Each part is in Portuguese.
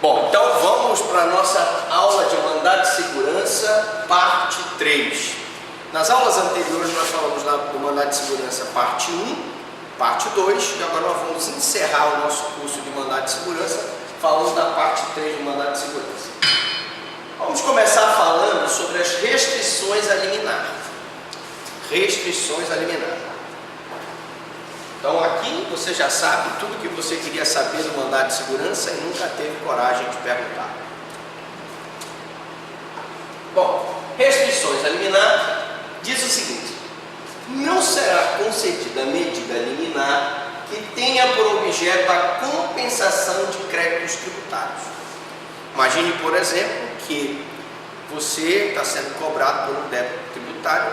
Bom, então vamos para a nossa aula de mandado de segurança, parte 3. Nas aulas anteriores nós falamos do mandado de segurança, parte 1, parte 2, e agora nós vamos encerrar o nosso curso de mandado de segurança falando da parte 3 do mandado de segurança. Vamos começar falando sobre as restrições a liminar. Restrições a liminar. Então aqui você já sabe tudo que você queria saber do mandado de segurança e nunca teve coragem de perguntar. Bom, restrições a liminar diz o seguinte: não será concedida medida liminar que tenha por objeto a compensação de créditos tributários. Imagine, por exemplo, que você está sendo cobrado por um débito tributário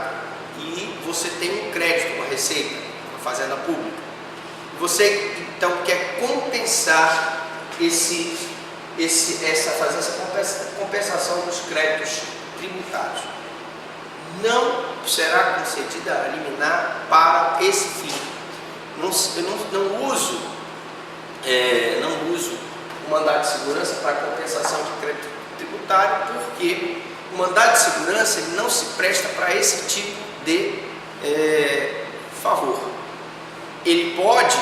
e você tem um crédito, uma receita, Fazenda Pública. Você então quer compensar fazer essa compensação dos créditos tributários. Não será concedida a liminar para esse fim. Eu não uso o mandado de segurança para compensação de crédito tributário, porque o mandado de segurança ele não se presta para esse tipo de favor. Ele pode,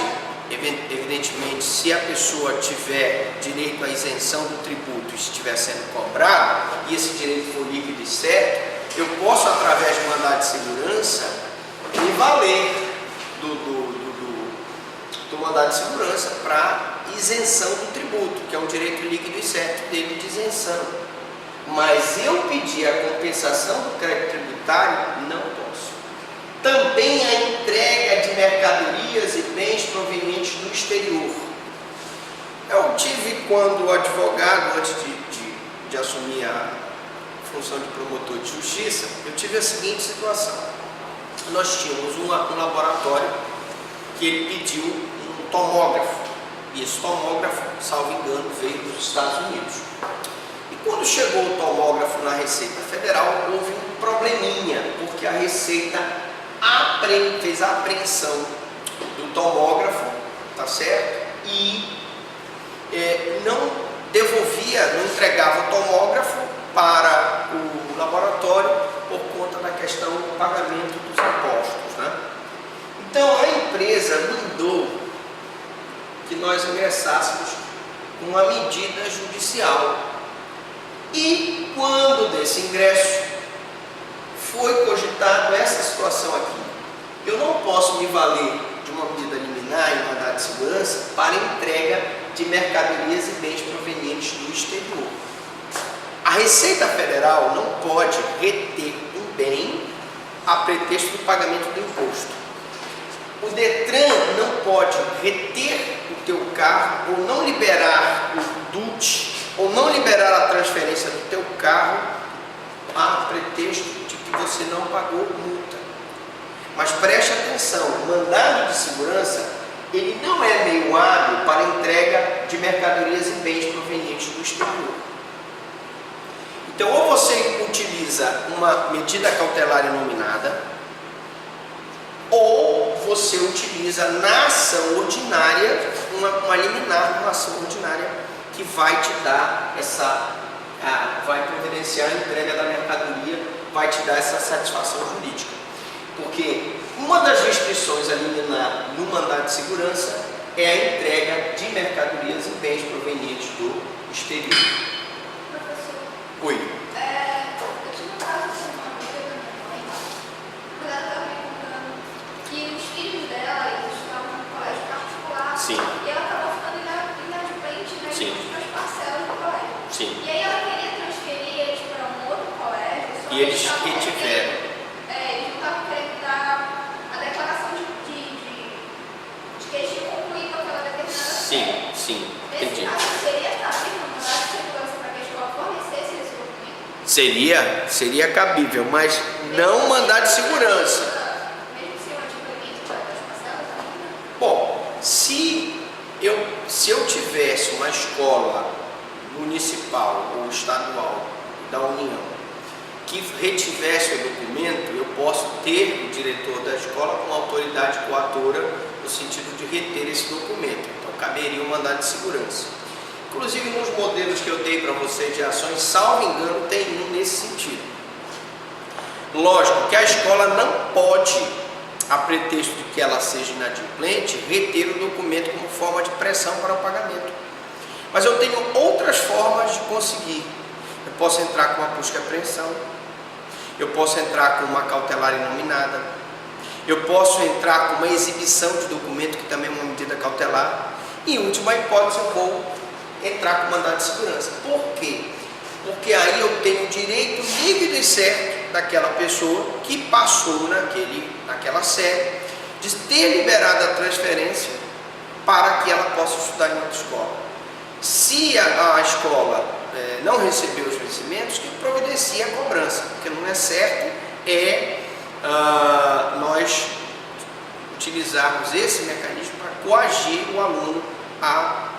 evidentemente, se a pessoa tiver direito à isenção do tributo e estiver sendo cobrado, e esse direito for líquido e certo, eu posso, através do mandado de segurança, me valer do mandado de segurança para isenção do tributo, que é um direito líquido e certo dele de isenção. Mas eu pedir a compensação do crédito tributário, não posso. Também a entrega de mercadorias e bens provenientes do exterior. Eu tive, quando advogado, antes de assumir a função de promotor de justiça, eu tive a seguinte situação. Nós tínhamos um laboratório que ele pediu um tomógrafo. E esse tomógrafo, salvo engano, veio dos Estados Unidos. E quando chegou o tomógrafo na Receita Federal, houve um probleminha, porque a Receita fez a apreensão do tomógrafo, tá certo? E não devolvia, não entregava o tomógrafo para o laboratório por conta da questão do pagamento dos impostos, né? Então a empresa mandou que nós ingressássemos com uma medida judicial. E quando desse ingresso foi cogitado essa situação aqui. Eu não posso me valer de uma medida liminar em mandado de segurança para entrega de mercadorias e bens provenientes do exterior. A Receita Federal não pode reter um bem a pretexto do pagamento do imposto. O Detran não pode reter o teu carro ou não liberar o DUT ou não liberar a transferência do teu carro a pretexto de que você não pagou multa. Mas preste atenção, o mandado de segurança ele não é meio hábil para entrega de mercadorias e bens provenientes do exterior. Então, ou você utiliza uma medida cautelar inominada, ou você utiliza na ação ordinária uma liminar, uma ação ordinária que vai te dar vai providenciar a entrega da mercadoria, vai te dar essa satisfação jurídica. Porque uma das restrições a liminar no mandado de segurança é a entrega de mercadorias e bens provenientes do exterior. Professor, Oi. eu tinha um caso de uma amiga da minha mãe, quando ela estava me contando que os filhos dela eles estavam no colégio particular. Sim. E ela acabou ficando inadimplente, né? Sim. As parcelas do colégio. Sim. E aí ela queria transferir eles para um outro colégio. Só E que eles estavam retiveram. eles não estavam querendo dar a declaração de que eles tinham concluído aquela determinada série. Sim, Nesse entendi. caso, seria cabível um mandado de segurança para que a escola fornecesse esse documento? Seria cabível, mas não mandar de segurança. Mesmo sem o adimplemento das parcelas ainda? Bom, se eu tivesse uma escola municipal ou estadual da União que retivesse o documento, eu posso ter o diretor da escola como autoridade coatora no sentido de reter esse documento. Então caberia um mandado de segurança. Inclusive nos modelos que eu dei para vocês de ações, salvo engano, tem um nesse sentido. Lógico que a escola não pode, a pretexto de que ela seja inadimplente, reter o documento como forma de pressão para o pagamento. Mas eu tenho outras formas de conseguir. Eu posso entrar com uma busca e apreensão, eu posso entrar com uma cautelar inominada, eu posso entrar com uma exibição de documento, que também é uma medida cautelar, e em última hipótese eu vou entrar com mandado de segurança. Por quê? Porque aí eu tenho o direito líquido e certo daquela pessoa que passou naquela série de ter liberado a transferência para que ela possa estudar em outra escola. Se a escola não recebeu os vencimentos, que providencia a cobrança, porque não é certo nós utilizarmos esse mecanismo para coagir o aluno a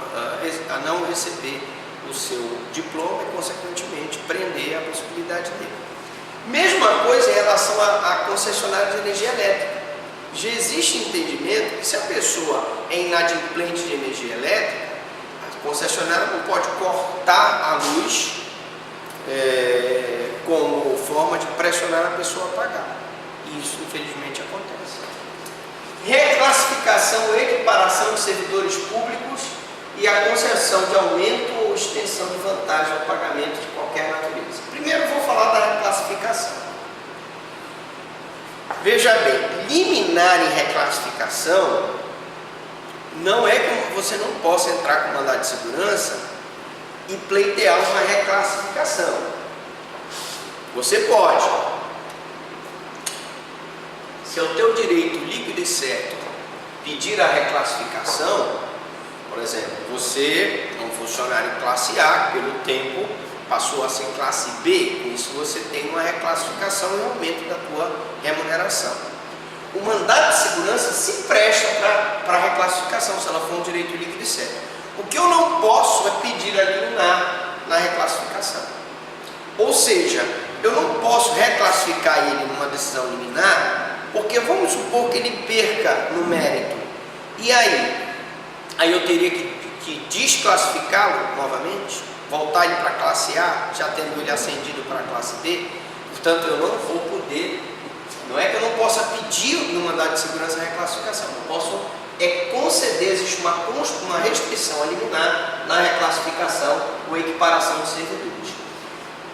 não receber o seu diploma e, consequentemente, prender a possibilidade dele. Mesma coisa em relação a concessionária de energia elétrica. Já existe entendimento que se a pessoa é inadimplente de energia elétrica, a concessionária não pode cortar a luz como forma de pressionar a pessoa a pagar. E isso, infelizmente, acontece. Reclassificação ou equiparação de servidores públicos e a concessão de aumento ou extensão de vantagem ao pagamento de qualquer natureza. Primeiro vou falar da reclassificação. Veja bem, liminar em reclassificação não é que você não possa entrar com mandado de segurança e pleitear uma reclassificação. Você pode. Se é o teu direito líquido e certo pedir a reclassificação, por exemplo, você é um funcionário classe A, pelo tempo passou a ser classe B, com isso você tem uma reclassificação e aumento da tua remuneração. O mandado de segurança se presta para a reclassificação, se ela for um direito líquido e certo. O que eu não posso é pedir a liminar na reclassificação. Ou seja, eu não posso reclassificar ele numa decisão liminar, porque vamos supor que ele perca no mérito. E aí eu teria que desclassificá-lo novamente, voltar ele para a classe A, já tendo ele ascendido para a classe B. Portanto, eu não vou poder, não é que eu não possa pedir no mandado de segurança a reclassificação, eu posso conceder, existe uma restrição a liminar na reclassificação ou equiparação de servidores.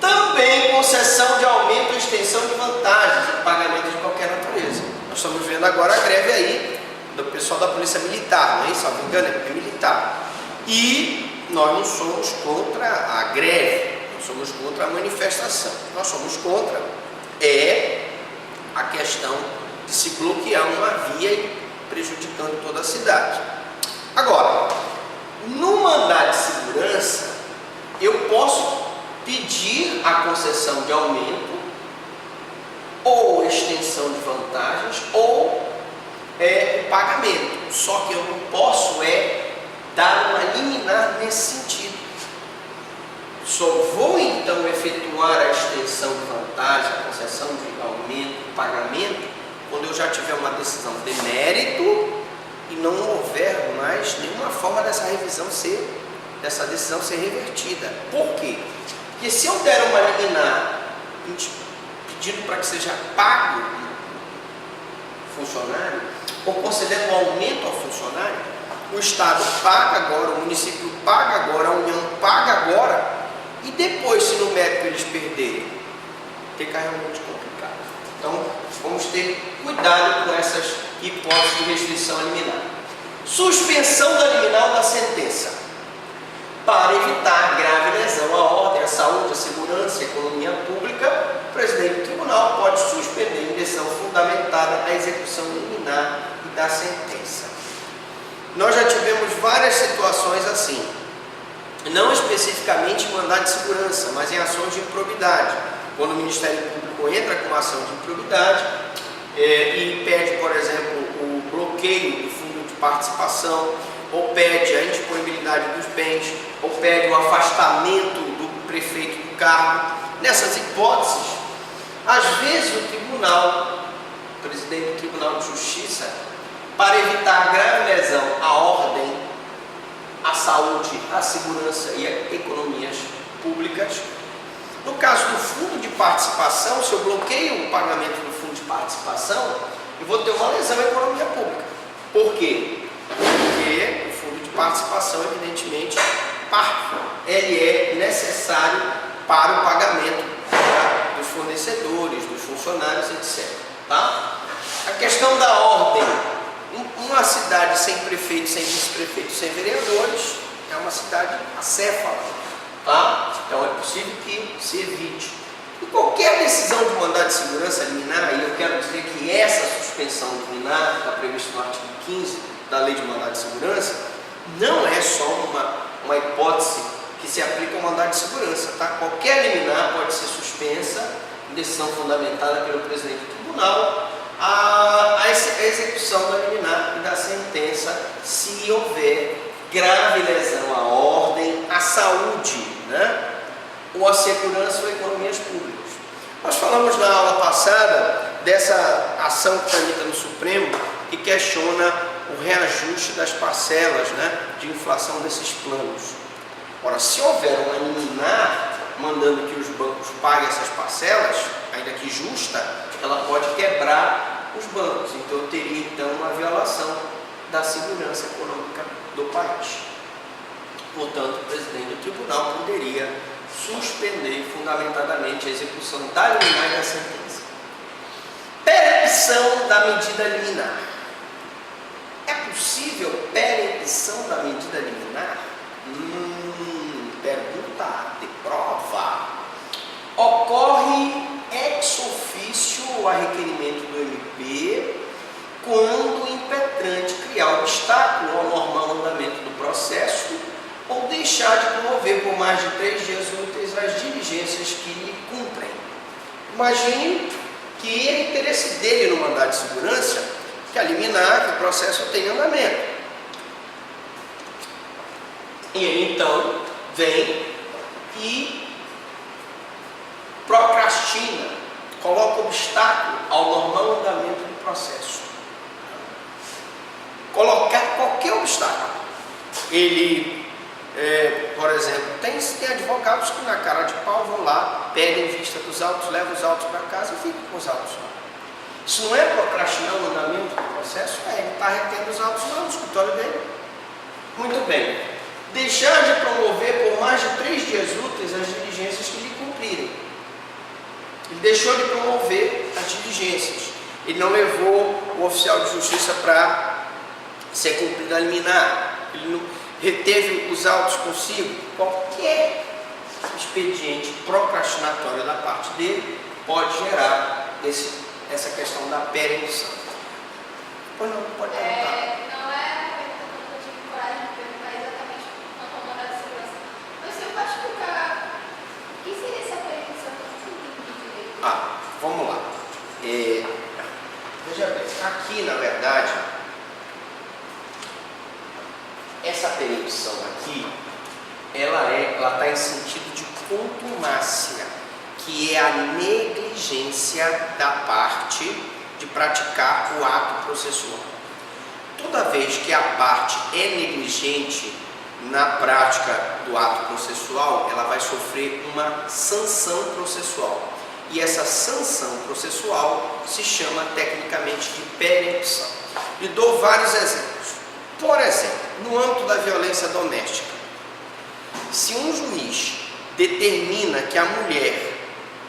Também concessão de aumento ou extensão de vantagens em pagamento de qualquer natureza. Nós estamos vendo agora a greve aí do pessoal da Polícia Militar, não é isso? Se não me engano, é militar. E nós não somos contra a greve, nós somos contra a manifestação. Nós somos contra a questão de se bloquear uma via e prejudicando toda a cidade. Agora, no mandado de segurança, eu posso pedir a concessão de aumento ou extensão de vantagens ou pagamento. Só que eu não posso dar uma liminar nesse sentido. Só vou então efetuar a extensão de vantagem, a concessão de aumento, pagamento, quando eu já tiver uma decisão de mérito e não houver mais nenhuma forma dessa decisão ser revertida. Por quê? Porque se eu der uma liminar pedindo para que seja pago o funcionário, ou concedendo um aumento ao funcionário, o Estado paga agora, o município paga agora, a União paga agora, e depois, se no mérito eles perderem, fica realmente complicado. Então, vamos ter cuidado com essas hipóteses de restrição a liminar. Suspensão da liminar da sentença. Para evitar grave lesão à ordem, à saúde, à segurança e à economia pública, o presidente do tribunal pode suspender em decisão fundamentada a execução liminar da sentença. Nós já tivemos várias situações assim, não especificamente em mandado de segurança, mas em ações de improbidade. Quando o Ministério Público entra com uma ação de improbidade e pede, por exemplo, o bloqueio do fundo de participação, ou pede a indisponibilidade dos bens, ou pede o afastamento do prefeito do cargo. Nessas hipóteses, às vezes o tribunal, o presidente do Tribunal de Justiça, para evitar grave lesão à ordem, a saúde, a segurança e a economias públicas. No caso do fundo de participação, se eu bloqueio o pagamento do fundo de participação, eu vou ter uma lesão à economia pública. Por quê? Porque o fundo de participação, evidentemente, ele é necessário para o pagamento dos fornecedores, dos funcionários, etc. Tá? A questão da ordem. Uma cidade sem prefeito, sem vice-prefeito, sem vereadores, é uma cidade acéfala. Tá? Então é possível que se evite. E qualquer decisão de mandado de segurança liminar, e eu quero dizer que essa suspensão liminar, que está prevista no artigo 15 da Lei de Mandado de Segurança, não é só uma hipótese que se aplica ao mandado de segurança. Tá? Qualquer liminar pode ser suspensa, em decisão fundamentada pelo presidente do tribunal, a execução da liminar e da sentença, se houver grave lesão à ordem, à saúde, né? Ou à segurança ou economias públicas. Nós falamos na aula passada dessa ação que tramita no Supremo, que questiona o reajuste das parcelas, né, de inflação desses planos. Ora, se houver uma liminar mandando que os bancos paguem essas parcelas, ainda que justa, ela pode quebrar os bancos. Então eu teria então uma violação da segurança econômica do país. Portanto, o presidente do tribunal poderia suspender fundamentadamente a execução da liminar e da sentença. Perempção da medida liminar. É possível perempção da medida liminar? Pergunta de prova. Ocorre ex officio a requerimento do MP quando o impetrante criar obstáculo ao normal andamento do processo ou deixar de promover por mais de 3 dias úteis as diligências que lhe cumprem. Imagine que é interesse dele no mandado de segurança que a liminar, que o processo tenha andamento. E ele então vem e procrastina, coloca obstáculo ao normal andamento do processo. Colocar qualquer obstáculo. Ele, por exemplo, tem advogados que na cara de pau vão lá, pedem vista dos autos, levam os autos para casa e ficam com os autos lá. Isso não é procrastinar o andamento do processo? Ele está retendo os autos lá no escritório dele. Muito bem. Deixar de promover por mais de 3 dias úteis as diligências que lhe cumprirem. Ele deixou de promover as diligências. Ele não levou o oficial de justiça para ser cumprida a liminar. Ele não reteve os autos consigo. Qualquer expediente procrastinatório da parte dele pode gerar essa questão da perempção. Pois não, pode perguntar. Não é a pergunta que eu tive coragem de perguntar exatamente quanto ao mandado de segurança. Mas se eu particular, o que seria essa perempção que eu não entendi direito? Vamos lá. Veja bem, aqui na verdade, essa perempção aqui, ela está em sentido de contumácia, que é a negligência da parte de praticar o ato processual. Toda vez que a parte é negligente na prática do ato processual, ela vai sofrer uma sanção processual. E essa sanção processual se chama tecnicamente de perempção. E dou vários exemplos. Por exemplo, no âmbito da violência doméstica, se um juiz determina que a mulher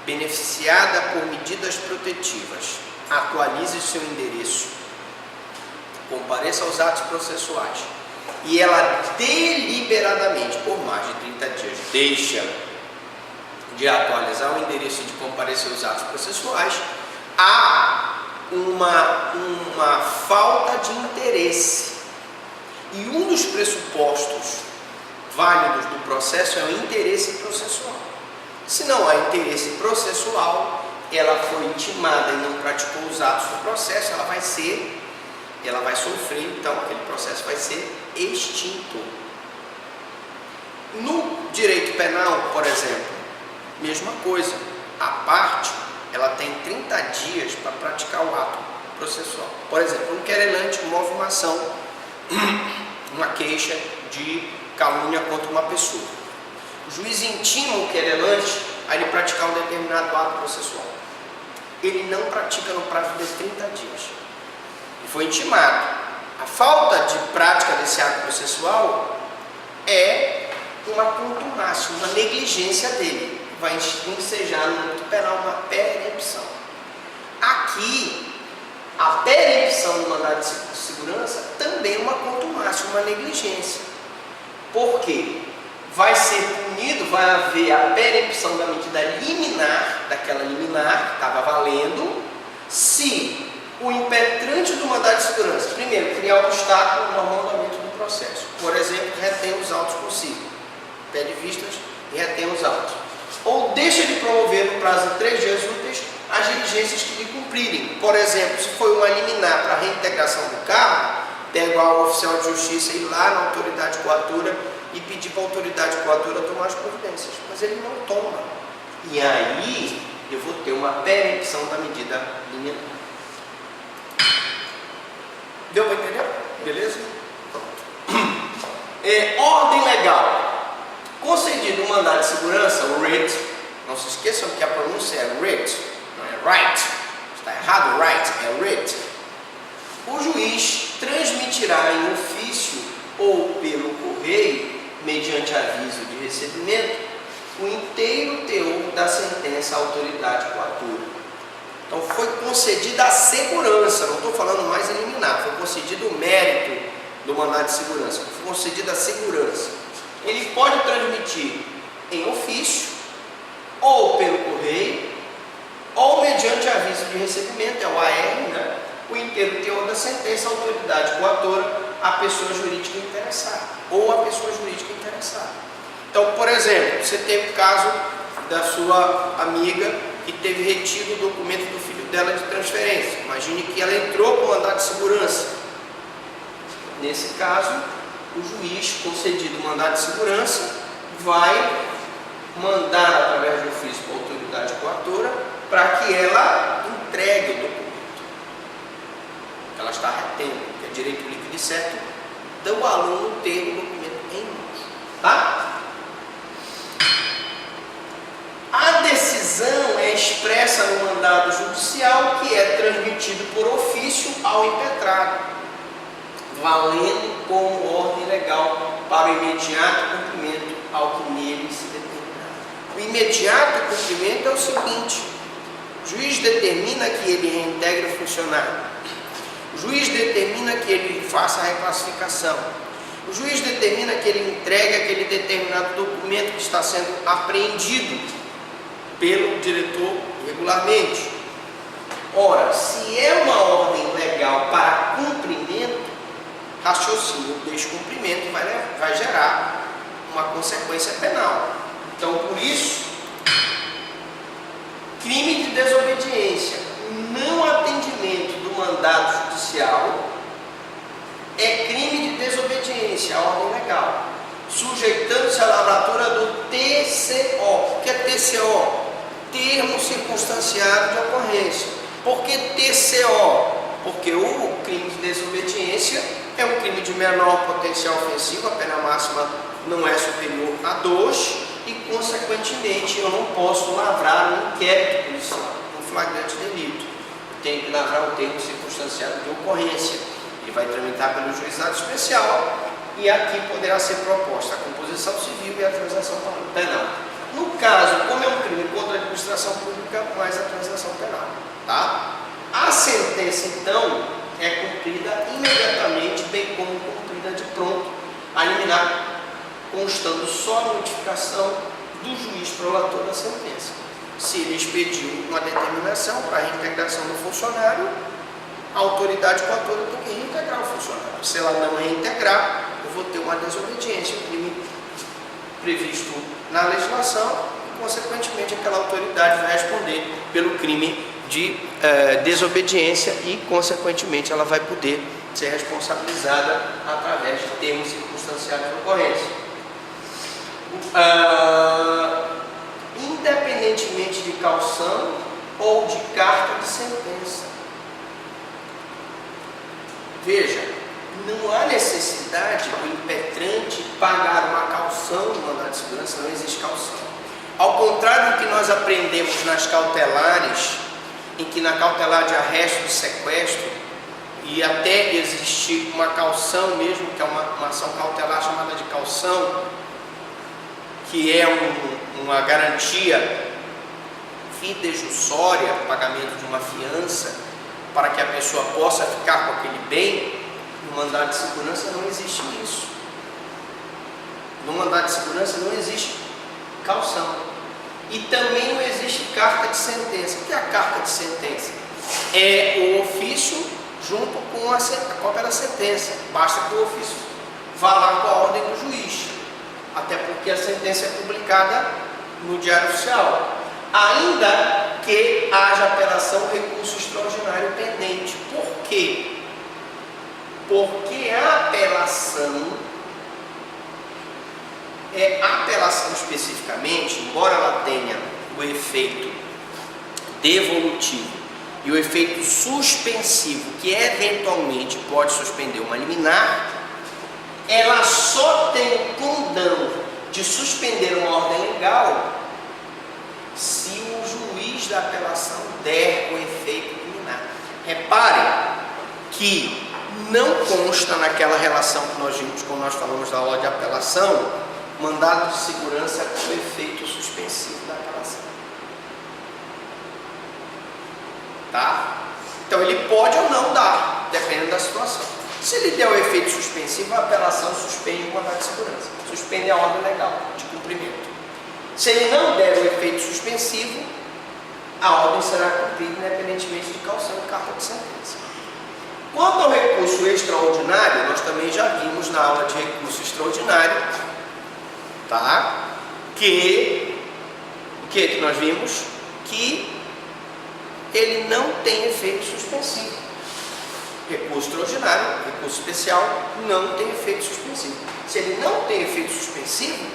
beneficiada por medidas protetivas atualize seu endereço, compareça aos atos processuais e ela deliberadamente, por mais de 30 dias, deixa de atualizar o endereço e de comparecer aos atos processuais, há uma falta de interesse. E um dos pressupostos válidos do processo é o interesse processual. Se não há interesse processual, ela foi intimada e não praticou os atos do processo, ela vai sofrer, então aquele processo vai ser extinto. No direito penal, por exemplo, mesma coisa. A parte, ela tem 30 dias para praticar o ato processual. Por exemplo, um querelante move uma ação, uma queixa de calúnia contra uma pessoa. O juiz intima o querelante a ele praticar um determinado ato processual. Ele não pratica no prazo de 30 dias. Ele foi intimado. A falta de prática desse ato processual é uma contumácia, uma negligência dele. Vai ensejar no âmbito penal uma perempção. Aqui, a perempção do mandado de segurança também é uma contumácia, uma negligência. Por quê? Vai ser punido, vai haver a perempção da medida liminar, daquela liminar que estava valendo, se o impetrante do mandado de segurança, primeiro, criar obstáculo no normal andamento do processo. Por exemplo, retém os autos consigo, pede vistas e retém os autos. Ou deixa de promover no prazo de 3 dias úteis as diligências que lhe cumprirem. Por exemplo, se foi uma liminar para a reintegração do carro, pega ao oficial de justiça ir lá na autoridade coatora e pedir para a autoridade coatora tomar as providências. Mas ele não toma. E aí eu vou ter uma perempção da medida liminar. Deu para entender? Beleza? Pronto. Ordem legal. Concedido um mandado de segurança, o writ, não se esqueçam que a pronúncia é writ, não é right. Está errado, right, é writ. O juiz transmitirá em ofício ou pelo correio, mediante aviso de recebimento, o inteiro teor da sentença à autoridade coatora. Então foi concedida a segurança, não estou falando mais eliminar, foi concedido o mérito do mandado de segurança, foi concedida a segurança. Ele pode transmitir em ofício, ou pelo correio, ou mediante aviso de recebimento, é o AR, né? O inteiro teor da sentença, a autoridade coatora, a pessoa jurídica interessada, ou a pessoa jurídica interessada. Então, por exemplo, você teve o caso da sua amiga que teve retido o documento do filho dela de transferência. Imagine que ela entrou com mandado de segurança. Nesse caso, o juiz, concedido o mandado de segurança, vai mandar através de ofício para a autoridade coatora para que ela entregue o documento. Ela está retendo, que é direito líquido e certo, do aluno ter o documento em mãos. Tá? A decisão é expressa no mandado judicial, que é transmitido por ofício ao impetrado, valendo como ordem legal para o imediato cumprimento ao que nele se determinar. O imediato cumprimento é o seguinte: o juiz determina que ele reintegre o funcionário, o juiz determina que ele faça a reclassificação, o juiz determina que ele entregue aquele determinado documento que está sendo apreendido pelo diretor regularmente. Ora, se é uma ordem legal para cumprimento, raciocínio do descumprimento vai gerar uma consequência penal. Então, por isso, crime de desobediência, não atendimento do mandado judicial, é crime de desobediência à ordem legal, sujeitando-se à lavratura do TCO. O que é TCO? Termo circunstanciado de ocorrência. Por que TCO? Porque o crime de desobediência é um crime de menor potencial ofensivo, a pena máxima não é superior a 2 e, consequentemente, eu não posso lavrar um inquérito policial, um flagrante delito. Eu tenho que lavrar o termo circunstanciado de ocorrência. Ele vai tramitar pelo juizado especial e aqui poderá ser proposta a composição civil e a transação penal. No caso, como é um crime contra a administração pública, mais a transação penal. Tá? A sentença, então, é cumprida imediatamente, bem como cumprida de pronto, a liminar, constando só a notificação do juiz prolator da sentença. Se ele expediu uma determinação para a reintegração do funcionário, a autoridade coatora tem que reintegrar o funcionário. Se ela não reintegrar, eu vou ter uma desobediência, um crime previsto na legislação, e, consequentemente, aquela autoridade vai responder pelo crime de desobediência e, consequentemente, ela vai poder ser responsabilizada através de termos circunstanciados de ocorrência. Independentemente de caução ou de carta de sentença. Veja, não há necessidade do impetrante pagar uma caução no mandado de segurança, não existe caução. Ao contrário do que nós aprendemos nas cautelares, em que na cautelar de arresto e sequestro, e até existe uma caução mesmo, que é uma ação cautelar chamada de caução, que é uma garantia fidejussória, pagamento de uma fiança, para que a pessoa possa ficar com aquele bem. No mandado de segurança não existe isso. No mandado de segurança não existe caução. E também não existe carta de sentença. O que é a carta de sentença? É o ofício junto com a cópia da sentença. Basta que o ofício vá lá com a ordem do juiz. Até porque a sentença é publicada no Diário Oficial. Ainda que haja apelação, recurso extraordinário pendente. Por quê? Porque a apelação especificamente, embora ela tenha o efeito devolutivo e o efeito suspensivo, que eventualmente pode suspender uma liminar, ela só tem o condão de suspender uma ordem legal se o juiz da apelação der o efeito liminar. Reparem que não consta naquela relação que nós vimos quando nós falamos da aula de apelação, mandado de segurança com efeito suspensivo da apelação. Tá? Então ele pode ou não dar, dependendo da situação. Se ele der o efeito suspensivo, a apelação suspende o mandado de segurança, suspende a ordem legal de cumprimento. Se ele não der o efeito suspensivo, a ordem será cumprida independentemente de caução e carta de sentença. Quanto ao recurso extraordinário, nós também já vimos na aula de recurso extraordinário, tá? O que nós vimos? Que ele não tem efeito suspensivo. Recurso extraordinário, recurso especial, não tem efeito suspensivo. Se ele não tem efeito suspensivo,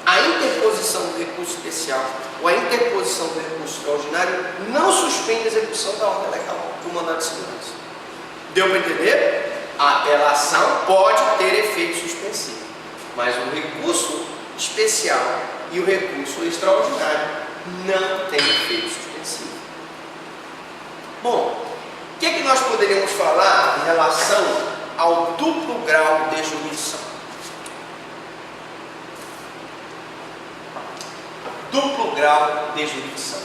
a interposição do recurso especial ou a interposição do recurso extraordinário não suspende a execução da ordem legal do mandado de segurança. Deu para entender? A apelação pode ter efeito suspensivo, mas o recurso especial e o recurso extraordinário não têm efeito suspensivo. Bom, o que é que nós poderíamos falar em relação ao duplo grau de jurisdição? Duplo grau de jurisdição.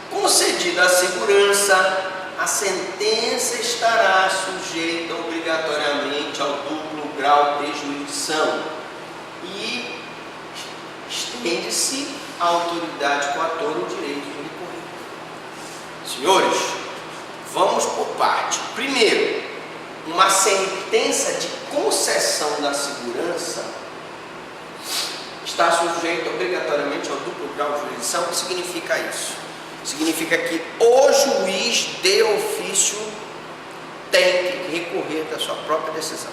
Concedida a segurança, a sentença estará sujeita obrigatoriamente ao duplo grau de jurisdição e estende-se à autoridade coatora o direito de recorrer. Senhores, vamos por parte. Primeiro, uma sentença de concessão da segurança está sujeita obrigatoriamente ao duplo grau de jurisdição. O que significa isso? Significa que o juiz de ofício tem que recorrer da sua própria decisão.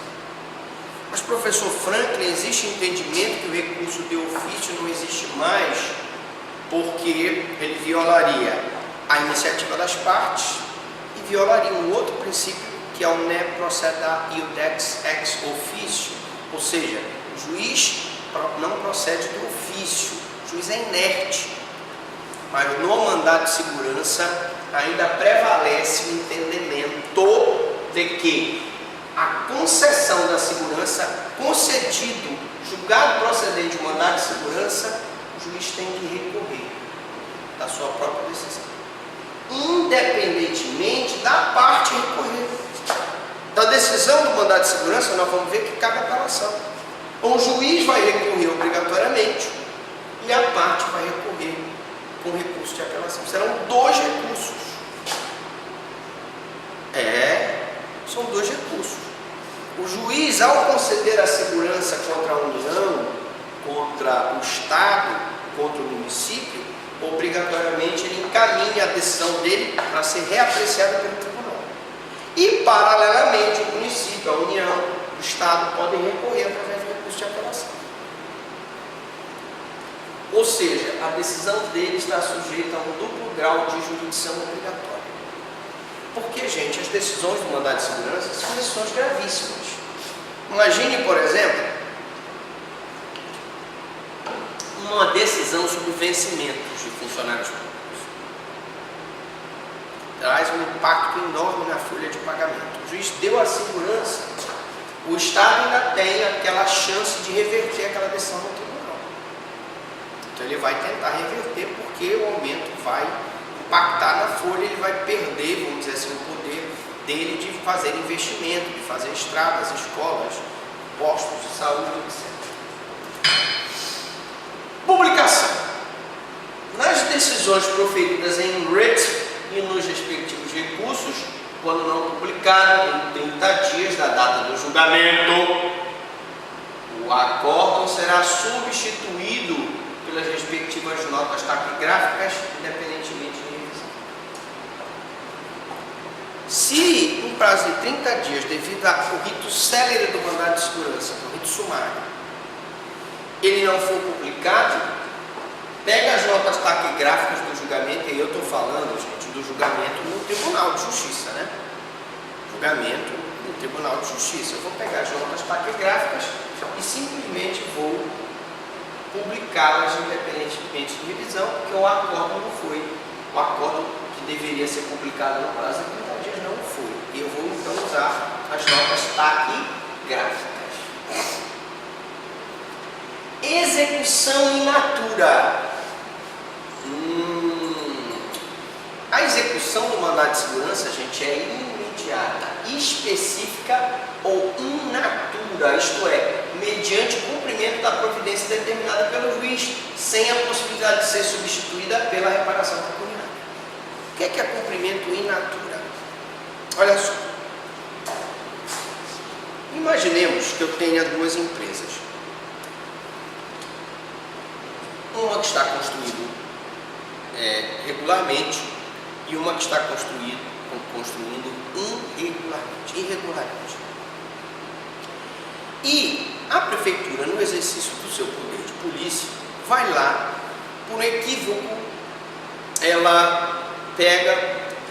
Mas, professor Franklin, existe entendimento que o recurso de ofício não existe mais porque ele violaria a iniciativa das partes e violaria um outro princípio que é o ne proceda iudex ex officio, ou seja, o juiz não procede do ofício, o juiz é inerte. Mas no mandado de segurança ainda prevalece o entendimento de que a concessão da segurança, concedido, julgado procedente o mandado de segurança, o juiz tem que recorrer da sua própria decisão, independentemente da parte recorrer. Da decisão do mandado de segurança, nós vamos ver que cabe apelação. Então, o juiz vai recorrer obrigatoriamente e a parte vai recorrer com recurso de apelação. Serão dois recursos. São dois recursos. O juiz, ao conceder a segurança contra a União, contra o Estado, contra o município, obrigatoriamente ele encaminha a decisão dele para ser reapreciada pelo tribunal. E, paralelamente, o município, a União, o Estado podem recorrer através do recurso de apelação. Ou seja, a decisão dele está sujeita a um duplo grau de jurisdição obrigatória. Porque, gente, as decisões do mandado de segurança são decisões gravíssimas. Imagine, por exemplo, uma decisão sobre vencimentos de funcionários públicos. Traz um impacto enorme na folha de pagamento. O juiz deu a segurança, o Estado ainda tem aquela chance de reverter aquela decisão no tribunal. Então ele vai tentar reverter porque o aumento vai impactar na folha, ele vai perder, vamos dizer assim, o poder dele de fazer investimento, de fazer estradas, escolas, postos de saúde, etc. Publicação. Nas decisões proferidas em writ e nos respectivos recursos, quando não publicado em 30 dias da data do julgamento, o acórdão será substituído pelas respectivas notas taquigráficas, independentemente de revisão. Se, no prazo de 30 dias, devido ao rito célere do mandado de segurança, o rito sumário, ele não for publicado, pega as notas taquigráficas do julgamento, e eu estou falando, gente, do julgamento no Tribunal de Justiça, né? Julgamento no Tribunal de Justiça. Eu vou pegar as notas taquigráficas e simplesmente vou publicá-las independentemente de revisão, porque o acordo não foi. O acordo que deveria ser publicado no prazo de 30 dias não foi. E eu vou então usar as notas taquigráficas. Execução in natura. A execução do mandado de segurança, gente, é imediata, específica ou in natura, isto é, mediante o cumprimento da providência determinada pelo juiz, sem a possibilidade de ser substituída pela reparação pecuniária. O que é cumprimento in natura? Olha só. Imaginemos que eu tenha duas empresas. Uma que está construindo regularmente e uma que está construindo irregularmente. E a prefeitura, no exercício do seu poder de polícia, vai lá, por equívoco, ela pega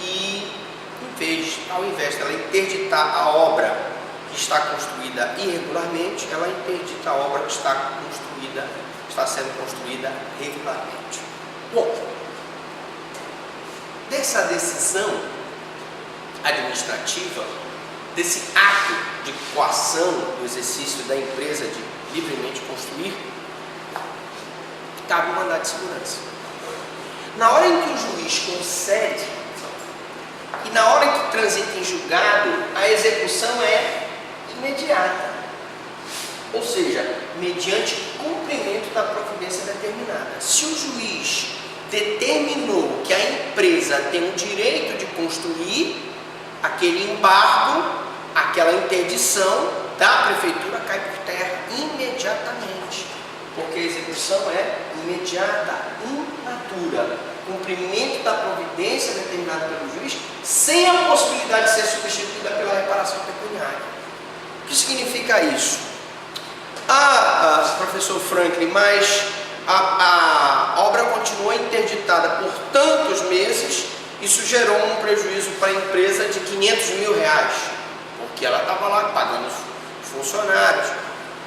e, ao invés dela interditar a obra que está construída irregularmente, ela interdita a obra que está sendo construída regularmente. Bom, dessa decisão administrativa, desse ato de coação do exercício da empresa de livremente construir, cabe o mandado de segurança. Na hora em que o juiz concede e na hora em que transita em julgado, a execução é imediata. Ou seja, mediante cumprimento da providência determinada. Se o juiz determinou que a empresa tem o direito de construir, aquele embargo, aquela interdição da prefeitura cai por terra imediatamente, porque a execução é imediata, in natura, cumprimento da providência determinada pelo juiz, sem a possibilidade de ser substituída pela reparação pecuniária. O que significa isso? Professor Franklin, mas a obra continuou interditada por tantos meses, isso gerou um prejuízo para a empresa de R$500 mil, porque ela estava lá pagando os funcionários,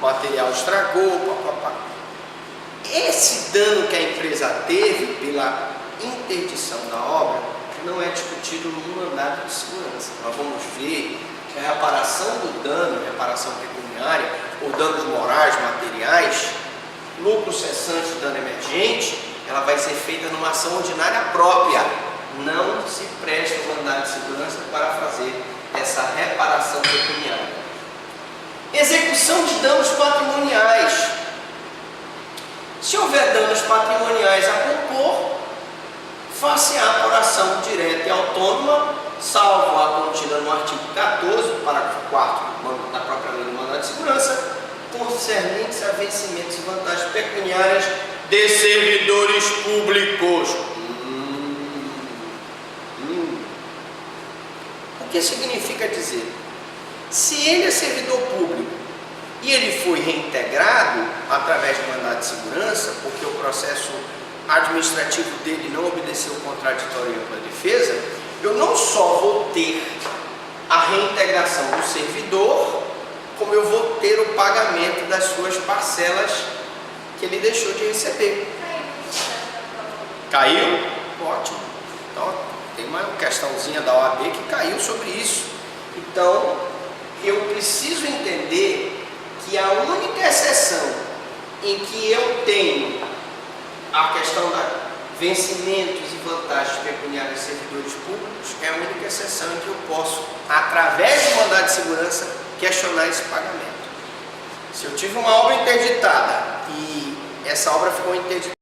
o material estragou, papapá. Esse dano que a empresa teve pela interdição da obra não é discutido no mandado de segurança. Nós vamos ver que a reparação do dano, reparação pecuniária, ou danos morais, materiais, lucro cessante, dano emergente, ela vai ser feita numa ação ordinária própria. Não se presta o mandado de segurança para fazer essa reparação pecuniária. Execução de danos patrimoniais. Se houver danos patrimoniais a compor, far-se-á por ação direta e autônoma, salvo a contida no artigo 14, parágrafo 4 da própria lei do mandado de segurança, concernentes a vencimentos e vantagens pecuniárias de servidores públicos. O que significa dizer? Se ele é servidor público e ele foi reintegrado através do mandado de segurança, porque o processo administrativo dele não obedeceu o contraditório e ampla defesa, eu não só vou ter a reintegração do servidor como eu vou ter o pagamento das suas parcelas que ele deixou de receber. Caiu? Ótimo. Então, tem uma questãozinha da OAB que caiu sobre isso. Então, eu preciso entender que a única exceção em que eu tenho a questão da vencimentos e vantagens pecuniárias de servidores públicos é a única exceção em que eu posso, através de mandado de segurança, questionar esse pagamento. Se eu tive uma obra interditada e essa obra ficou interditada